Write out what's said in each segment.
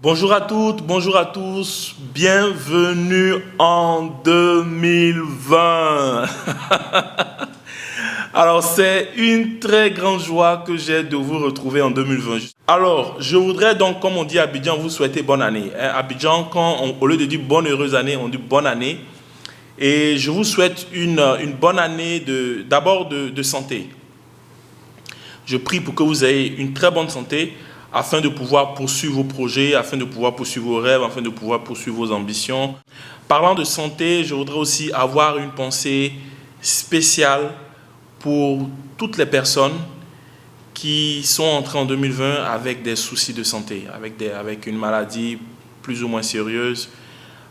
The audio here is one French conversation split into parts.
Bonjour à toutes, bonjour à tous, bienvenue en 2020. Alors c'est une très grande joie que j'ai de vous retrouver en 2020. Alors je voudrais donc, comme on dit à Abidjan, vous souhaiter bonne année. À Abidjan, au lieu de dire bonne heureuse année, on dit bonne année. Et je vous souhaite une bonne année d'abord de santé. Je prie pour que vous ayez une très bonne santé, afin de pouvoir poursuivre vos projets, afin de pouvoir poursuivre vos rêves, afin de pouvoir poursuivre vos ambitions. Parlant de santé, je voudrais aussi avoir une pensée spéciale pour toutes les personnes qui sont entrées en 2020 avec des soucis de santé, avec une maladie plus ou moins sérieuse.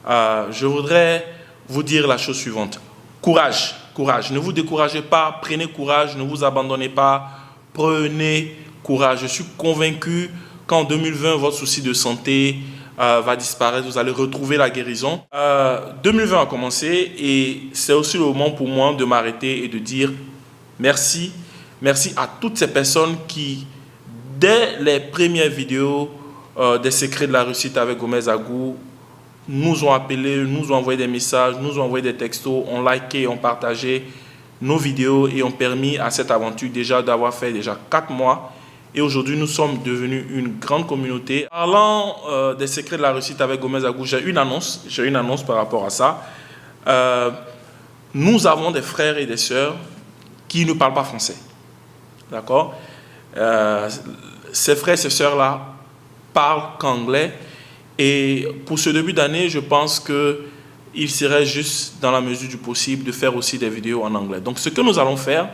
Je voudrais vous dire la chose suivante. Courage, courage. Ne vous découragez pas, prenez courage, ne vous abandonnez pas, prenez courage. Je suis convaincu qu'en 2020, votre souci de santé va disparaître. Vous allez retrouver la guérison. 2020 a commencé et c'est aussi le moment pour moi de m'arrêter et de dire merci. Merci à toutes ces personnes qui, dès les premières vidéos des secrets de la réussite avec Gomez Agou, nous ont appelés, nous ont envoyé des messages, nous ont envoyé des textos, ont liké, ont partagé nos vidéos et ont permis à cette aventure déjà d'avoir fait déjà 4 mois. Et aujourd'hui, nous sommes devenus une grande communauté. Parlant des secrets de la réussite avec Gomez Agou, j'ai une annonce par rapport à ça. Nous avons des frères et des sœurs qui ne parlent pas français. D'accord? Ces frères et ces sœurs-là parlent qu'anglais. Et pour ce début d'année, je pense qu'il serait juste dans la mesure du possible de faire aussi des vidéos en anglais. Donc ce que nous allons faire,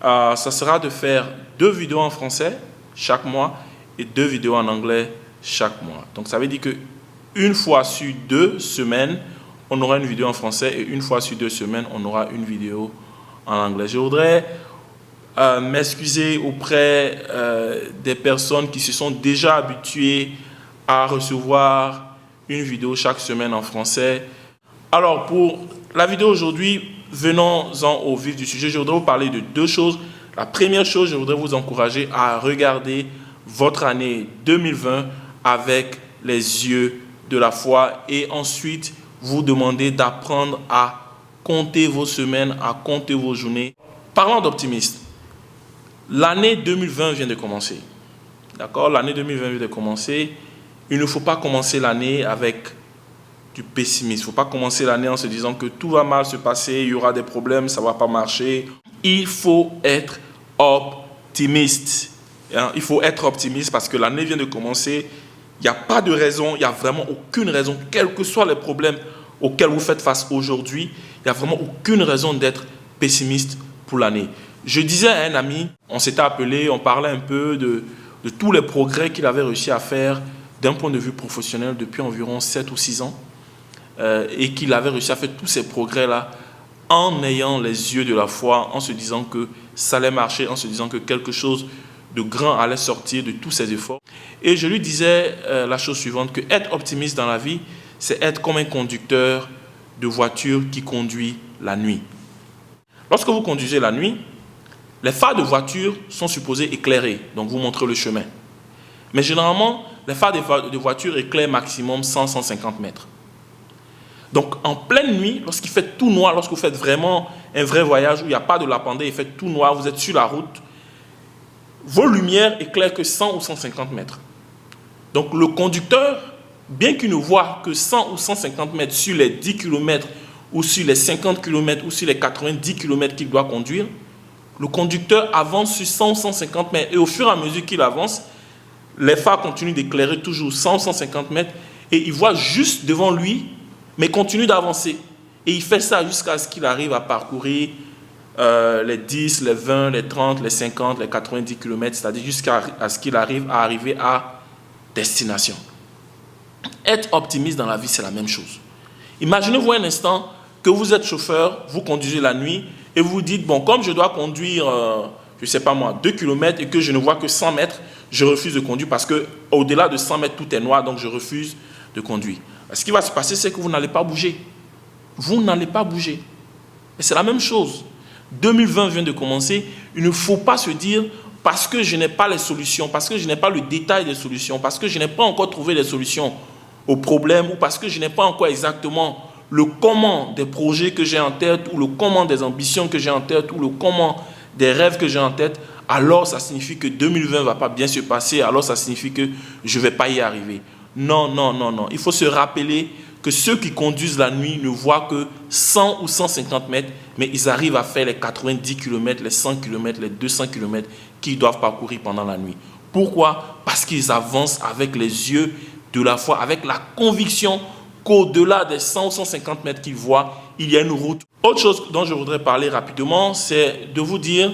ça sera de faire 2 vidéos en français chaque mois et 2 vidéos en anglais chaque mois. Donc ça veut dire que une fois sur 2 semaines, on aura une vidéo en français et une fois sur 2 semaines, on aura une vidéo en anglais. Je voudrais m'excuser auprès des personnes qui se sont déjà habituées à recevoir une vidéo chaque semaine en français. Alors pour la vidéo aujourd'hui, venons-en au vif du sujet. Je voudrais vous parler de 2 choses. La première chose, je voudrais vous encourager à regarder votre année 2020 avec les yeux de la foi et ensuite vous demander d'apprendre à compter vos semaines, à compter vos journées. Parlant d'optimisme, l'année 2020 vient de commencer. D'accord? L'année 2020 vient de commencer. Il ne faut pas commencer l'année avec du pessimisme. Il ne faut pas commencer l'année en se disant que tout va mal se passer, il y aura des problèmes, ça ne va pas marcher. Il faut être optimiste. Il faut être optimiste parce que l'année vient de commencer. Il n'y a pas de raison, il n'y a vraiment aucune raison, quels que soient les problèmes auxquels vous faites face aujourd'hui, il n'y a vraiment aucune raison d'être pessimiste pour l'année. Je disais à un ami, on s'était appelé, on parlait un peu de tous les progrès qu'il avait réussi à faire d'un point de vue professionnel depuis environ 7 ou 6 ans et qu'il avait réussi à faire tous ces progrès-là en ayant les yeux de la foi, en se disant que ça allait marcher, en se disant que quelque chose de grand allait sortir de tous ses efforts. Et je lui disais la chose suivante, que être optimiste dans la vie, c'est être comme un conducteur de voiture qui conduit la nuit. Lorsque vous conduisez la nuit, les phares de voiture sont supposés éclairer, donc vous montrez le chemin. Mais généralement, les phares de voiture éclairent maximum 100-150 mètres. Donc en pleine nuit, lorsqu'il fait tout noir, lorsque vous faites vraiment un vrai voyage où il n'y a pas de lapandé, il fait tout noir, vous êtes sur la route, vos lumières éclairent que 100 ou 150 mètres. Donc le conducteur, bien qu'il ne voit que 100 ou 150 mètres sur les 10 km ou sur les 50 km ou sur les 90 km qu'il doit conduire, le conducteur avance sur 100 ou 150 mètres et au fur et à mesure qu'il avance, les phares continuent d'éclairer toujours 100 ou 150 mètres et il voit juste devant lui, mais continue d'avancer. Et il fait ça jusqu'à ce qu'il arrive à parcourir les 10, les 20, les 30, les 50, les 90 km, c'est-à-dire jusqu'à ce qu'il arrive à destination. Être optimiste dans la vie, c'est la même chose. Imaginez-vous un instant que vous êtes chauffeur, vous conduisez la nuit et vous vous dites, bon, comme je dois conduire, je ne sais pas moi, 2 km et que je ne vois que 100 mètres, je refuse de conduire parce qu'au-delà de 100 mètres, tout est noir, donc je refuse de conduire. Ce qui va se passer, c'est que vous n'allez pas bouger. Vous n'allez pas bouger. Et c'est la même chose. 2020 vient de commencer. Il ne faut pas se dire, parce que je n'ai pas les solutions, parce que je n'ai pas le détail des solutions, parce que je n'ai pas encore trouvé les solutions aux problèmes, ou parce que je n'ai pas encore exactement le comment des projets que j'ai en tête, ou le comment des ambitions que j'ai en tête, ou le comment des rêves que j'ai en tête, alors ça signifie que 2020 ne va pas bien se passer, alors ça signifie que je ne vais pas y arriver. Non, non, non, non. Il faut se rappeler que ceux qui conduisent la nuit ne voient que 100 ou 150 mètres, mais ils arrivent à faire les 90 km, les 100 km, les 200 km qu'ils doivent parcourir pendant la nuit. Pourquoi? Parce qu'ils avancent avec les yeux de la foi, avec la conviction qu'au-delà des 100 ou 150 mètres qu'ils voient, il y a une route. Autre chose dont je voudrais parler rapidement, c'est de vous dire,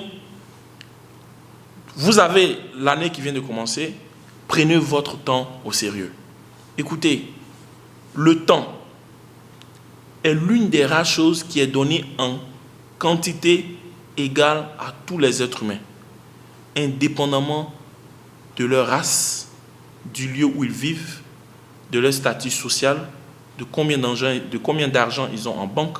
vous avez l'année qui vient de commencer, prenez votre temps au sérieux. Écoutez, le temps est l'une des rares choses qui est donnée en quantité égale à tous les êtres humains, indépendamment de leur race, du lieu où ils vivent, de leur statut social, de combien d'argent ils ont en banque,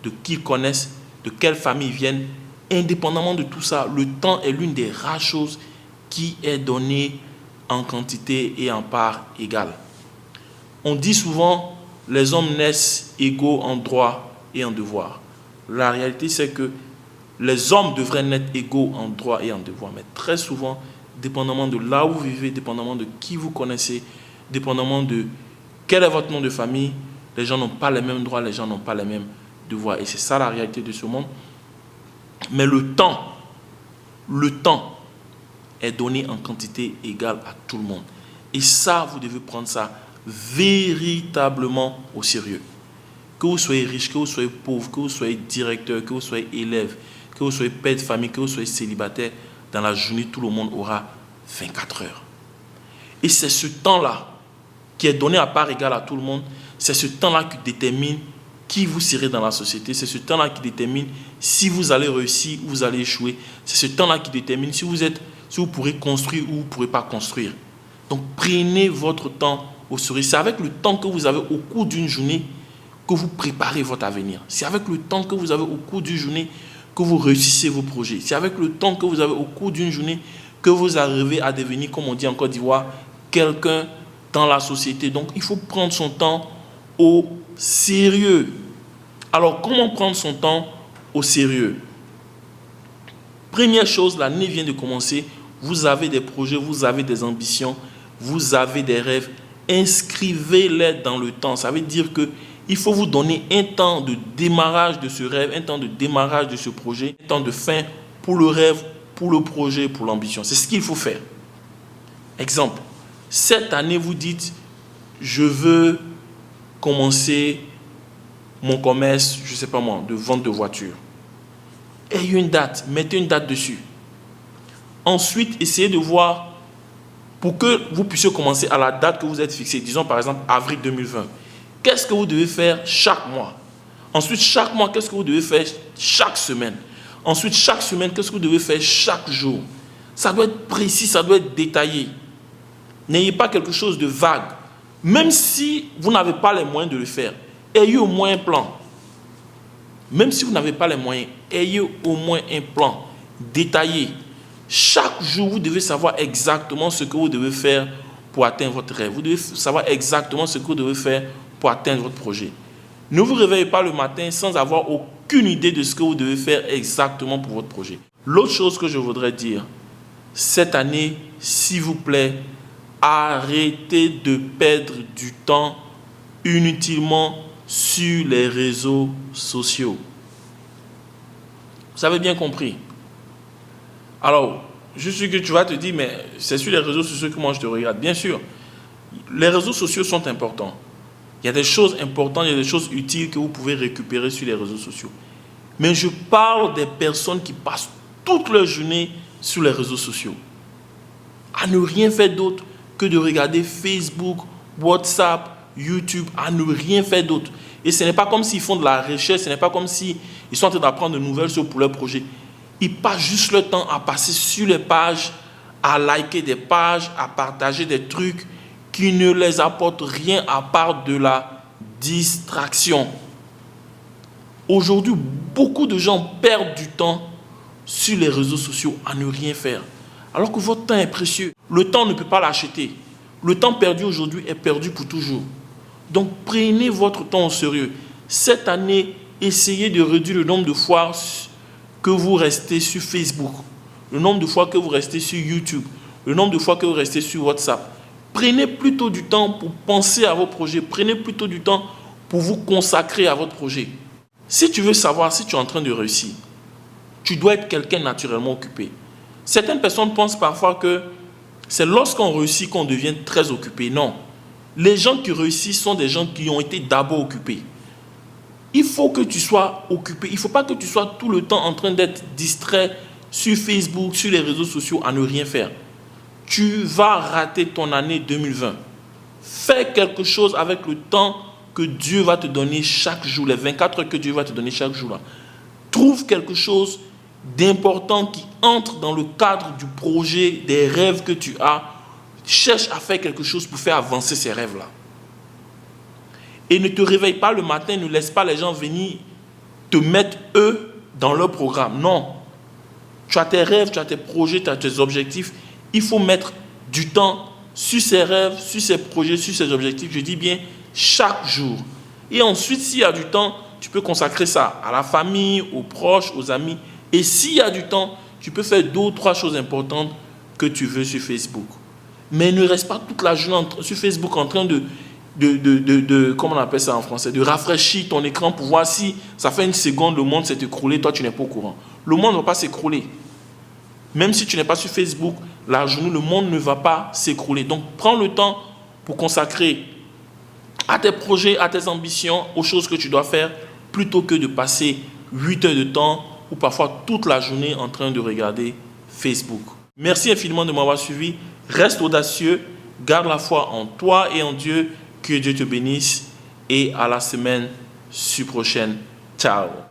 de qui ils connaissent, de quelle famille ils viennent. Indépendamment de tout ça, le temps est l'une des rares choses qui est donnée en quantité et en part égale. On dit souvent, les hommes naissent égaux en droit et en devoir. La réalité, c'est que les hommes devraient naître égaux en droit et en devoir. Mais très souvent, dépendamment de là où vous vivez, dépendamment de qui vous connaissez, dépendamment de quel est votre nom de famille, les gens n'ont pas les mêmes droits, les gens n'ont pas les mêmes devoirs. Et c'est ça la réalité de ce monde. Mais le temps est donné en quantité égale à tout le monde. Et ça, vous devez prendre ça véritablement au sérieux. Que vous soyez riche, que vous soyez pauvre, que vous soyez directeur, que vous soyez élève, que vous soyez père de famille, que vous soyez célibataire, dans la journée, tout le monde aura 24 heures. Et c'est ce temps-là qui est donné à part égale à tout le monde. C'est ce temps-là qui détermine qui vous serez dans la société. C'est ce temps-là qui détermine si vous allez réussir ou vous allez échouer. C'est ce temps-là qui détermine si vous pourrez construire ou vous ne pourrez pas construire. Donc prenez votre temps au sérieux. C'est avec le temps que vous avez au cours d'une journée que vous préparez votre avenir. C'est avec le temps que vous avez au cours d'une journée que vous réussissez vos projets. C'est avec le temps que vous avez au cours d'une journée que vous arrivez à devenir, comme on dit en Côte d'Ivoire, quelqu'un dans la société. Donc il faut prendre son temps au sérieux. Alors comment prendre son temps au sérieux? Première chose, l'année vient de commencer. Vous avez des projets, vous avez des ambitions, vous avez des rêves. Inscrivez-les dans le temps. Ça veut dire qu'il faut vous donner un temps de démarrage de ce rêve, un temps de démarrage de ce projet, un temps de fin pour le rêve, pour le projet, pour l'ambition. C'est ce qu'il faut faire. Exemple, cette année, vous dites, je veux commencer mon commerce, je ne sais pas moi, de vente de voitures. Ayez une date, mettez une date dessus. Ensuite, essayez de voir, pour que vous puissiez commencer à la date que vous êtes fixée, disons par exemple avril 2020, qu'est-ce que vous devez faire chaque mois? Ensuite, chaque mois, qu'est-ce que vous devez faire chaque semaine? Ensuite, chaque semaine, qu'est-ce que vous devez faire chaque jour? Ça doit être précis, ça doit être détaillé. N'ayez pas quelque chose de vague. Même si vous n'avez pas les moyens de le faire, ayez au moins un plan. Même si vous n'avez pas les moyens, ayez au moins un plan détaillé. Chaque jour, vous devez savoir exactement ce que vous devez faire pour atteindre votre rêve. Vous devez savoir exactement ce que vous devez faire pour atteindre votre projet. Ne vous réveillez pas le matin sans avoir aucune idée de ce que vous devez faire exactement pour votre projet. L'autre chose que je voudrais dire, cette année, s'il vous plaît, arrêtez de perdre du temps inutilement sur les réseaux sociaux. Vous avez bien compris. Alors, je suis que tu vas te dire, mais c'est sur les réseaux sociaux que moi je te regarde. Bien sûr, les réseaux sociaux sont importants. Il y a des choses importantes, il y a des choses utiles que vous pouvez récupérer sur les réseaux sociaux. Mais je parle des personnes qui passent toute leur journée sur les réseaux sociaux, à ne rien faire d'autre que de regarder Facebook, WhatsApp, YouTube, à ne rien faire d'autre. Et ce n'est pas comme s'ils font de la recherche, ce n'est pas comme s'ils sont en train d'apprendre de nouvelles choses pour leur projet. Ils passent juste le temps à passer sur les pages, à liker des pages, à partager des trucs qui ne les apportent rien à part de la distraction. Aujourd'hui, beaucoup de gens perdent du temps sur les réseaux sociaux à ne rien faire, Alors que votre temps est précieux. Le temps ne peut pas l'acheter. Le temps perdu aujourd'hui est perdu pour toujours. Donc prenez votre temps au sérieux. Cette année, essayez de réduire le nombre de fois que vous restez sur Facebook, le nombre de fois que vous restez sur YouTube, le nombre de fois que vous restez sur WhatsApp. Prenez plutôt du temps pour penser à vos projets. Prenez plutôt du temps pour vous consacrer à votre projet. Si tu veux savoir si tu es en train de réussir, tu dois être quelqu'un naturellement occupé. Certaines personnes pensent parfois que c'est lorsqu'on réussit qu'on devient très occupé. Non. Les gens qui réussissent sont des gens qui ont été d'abord occupés. Il faut que tu sois occupé. Il ne faut pas que tu sois tout le temps en train d'être distrait sur Facebook, sur les réseaux sociaux, à ne rien faire. Tu vas rater ton année 2020. Fais quelque chose avec le temps que Dieu va te donner chaque jour, les 24 heures que Dieu va te donner chaque jour. Trouve quelque chose d'important qui entre dans le cadre du projet, des rêves que tu as. Cherche à faire quelque chose pour faire avancer ces rêves-là. Et ne te réveille pas le matin, ne laisse pas les gens venir te mettre eux dans leur programme. Non. Tu as tes rêves, tu as tes projets, tu as tes objectifs. Il faut mettre du temps sur ces rêves, sur ces projets, sur ces objectifs. Je dis bien chaque jour. Et ensuite, s'il y a du temps, tu peux consacrer ça à la famille, aux proches, aux amis. Et s'il y a du temps, tu peux faire 2 ou 3 choses importantes que tu veux sur Facebook. Mais ne reste pas toute la journée sur Facebook en train comment on appelle ça en français, de rafraîchir ton écran pour voir si ça fait 1 seconde, le monde s'est écroulé, toi tu n'es pas au courant. Le monde ne va pas s'écrouler. Même si tu n'es pas sur Facebook, la journée, le monde ne va pas s'écrouler. Donc prends le temps pour consacrer à tes projets, à tes ambitions, aux choses que tu dois faire, plutôt que de passer 8 heures de temps ou parfois toute la journée en train de regarder Facebook. Merci infiniment de m'avoir suivi. Reste audacieux, garde la foi en toi et en Dieu. Que Dieu te bénisse et à la semaine prochaine. Ciao.